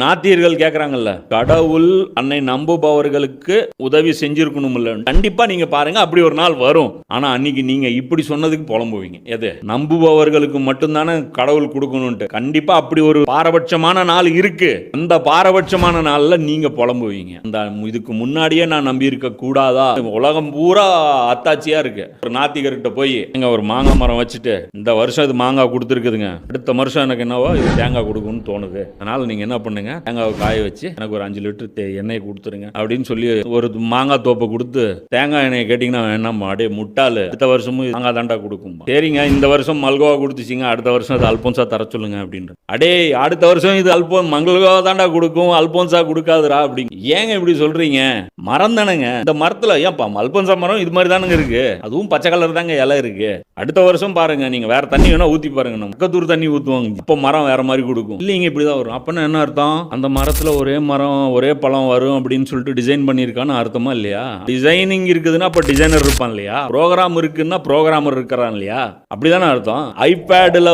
நாத்தியர்கள் கேக்குறாங்கல்ல, கடவுள் அன்னை நம்புபவர்களுக்கு உதவி செஞ்சிருக்கணும்ல. கண்டிப்பா நீங்க பாருங்க, அப்படி ஒரு நாள் வரும். ஆனா அன்னைக்கு நீங்க இப்படி சொன்னதுக்கு புலம்புவீங்க. எது நம்புபவர்களுக்கு மட்டும்தானே கடவுள் கொடுக்கணும்ட்டு. கண்டிப்பா அப்படி ஒரு பாரபட்சமான நாள் இருக்கு. அந்த பாரபட்சமான நாள்ல நீங்க புலம்புவீங்க. அந்த இதுக்கு முன்னாடியே நான் நம்பி இருக்க கூடாதா? உலகம் பூரா அத்தாட்சியா இருக்கு. ஒரு நாத்திகர்கிட்ட போய் எங்க ஒரு மாங்காய் மரம் வச்சுட்டு இந்த வருஷம் இது மாங்காய் கொடுத்துருக்குதுங்க, அடுத்த வருஷம் எனக்கு என்னவோ இது தேங்காய் கொடுக்கும்னு தோணுது, அதனால நீங்க என்ன பண்ணுங்க, தேங்காவை காய வச்சு எனக்கு ஒரு 5 லிட்டர் எண்ணெய் கொடுத்துருங்க அப்படின்னு சொல்லி ஒரு மாங்காய் தோப்பை கொடுத்து தேங்காய் எண்ணெய் கேட்டீங்கன்னா வேணாமா, அப்படியே முட்டாளு, அடுத்த வருஷமும் மாங்காய் தாண்டா கொடுக்கும். சரிங்க, இந்த வருஷம் மல்கோவா கொடுத்துச்சிங்க, அடுத்த வருஷம் அது அல்போன்சா தர சொல்லுங்க அப்படின்ற. அடே அடுத்த வருஷம் இது மல்கோவா தாண்டா கொடுக்கும், அல்போன்சா கொடுக்காதுரா அப்படிங்க. ஏங்க இப்படி சொல்றீங்க? மரம் தானேங்க, இந்த மரத்துல ஏன்ப்பா அல்போன்சா மரம் இது மாதிரி தானுங்க இருக்கு, அதுவும் பச்சை கலர் தாங்க இலை இருக்கு. அடுத்த வருஷம் பாருங்க, நீங்க வேற தண்ணி வேணா ஊத்தி பாருங்க, நம்ம பக்கத்தூர் தண்ணி ஊத்துவாங்க, அப்போ மரம் வேற மாதிரி கொடுக்கும். இல்லைங்க இப்படிதான் வரும். அப்பன்னா என்ன அர்த்தம்? அந்த மரத்துல ஒரே மரம் ஒரே பழம் வரும் அப்படின்னு சொல்லிட்டு டிசைன் பண்ணிருக்கான்னு அர்த்தமா இல்லையா? டிசைனிங் இருக்குதுன்னா அப்ப டிசைனர் இருப்பான் இல்லையா? ப்ரோக்ராம் இருக்குன்னா ப்ரோக்ராமர் இருக்கிறான் இல்லையா? அப்படிதானே அர்த்தம். ஐபேட்ல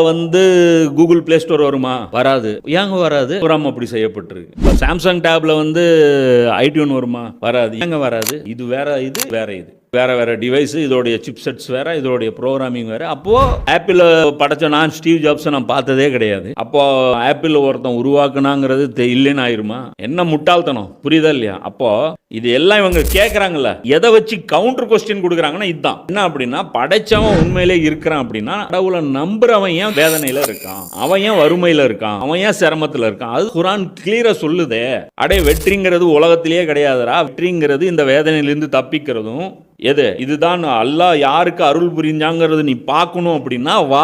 கூகுள் பிளே ஸ்டோர் வருமா? வராது. ஏங்க வராது? ப்ரோக்ராம் அப்படி செய்யப்பட்டிருக்கு. சாம்சங் டேப்ல ஐடியூன் வருமா? வராது. ஏங்க வராது? இது வேற, இது வேற, இது வேற வேற டிவைஸ், இதோடைய சிப்செட்ஸ் வேற, இதோடைய ப்ரோக்ராமிங் வேற. அப்போ ஆப்பிள் படைச்ச நான் ஸ்டீவ் ஜாப்ஸை நான் பார்த்ததே கிடையாது. அப்போ ஆப்பிள் ஒருத்தன் உருவாக்குனாங்கிறது இல்லைன்னு ஆயிருமா? என்ன முட்டாள்தனம், புரியுதா இல்லையா? அப்போ இது எல்லாம் இவங்க கேட்கறாங்கல்ல, எதை வச்சு கவுண்டர் கொஸ்டின் கொடுக்குறாங்கன்னா இதுதான். என்ன அப்படின்னா, படைச்சவன் உண்மையிலே இருக்கிறான் அப்படின்னா கடவுளை நம்புறவன் ஏன் வேதனையில இருக்கான், அவன் ஏன் வறுமையில இருக்கான், அவன் ஏன் சிரமத்துல இருக்கான்? அது குர்ஆன் கிளியரா சொல்லுதே. அடே வெற்றிங்கிறது உலகத்திலேயே கிடையாதுடா, வெற்றிங்கிறது இந்த வேதனையிலிருந்து தப்பிக்கிறதும். எது இதுதான் அல்லாஹ் யாருக்கு அருள் புரிஞ்சாங்கிறது நீ பார்க்கணும் அப்படின்னா வா,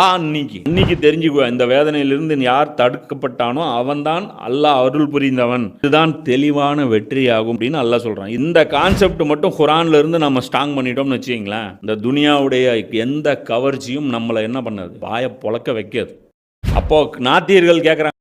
இன்னைக்கு தெரிஞ்சுக்கோ. இந்த வேதனையிலிருந்து யார் தடுக்கப்பட்டானோ அவன்தான் அல்லாஹ் அருள் புரிந்தவன். இதுதான் தெளிவான வெற்றியாகும் அப்படின்னு அல்லாஹ் சொல்றான். இந்த கான்செப்ட் மட்டும் குர்ஆன்ல இருந்து நம்ம ஸ்ட்ராங் பண்ணிட்டோம்னு வச்சுக்கீங்களேன், இந்த துனியாவுடைய எந்த கவர்ச்சியும் நம்மளை என்ன பண்ணாது, வாயை பொளக்க வைக்காது. அப்போ நாத்தியர்கள் கேட்கறாங்க,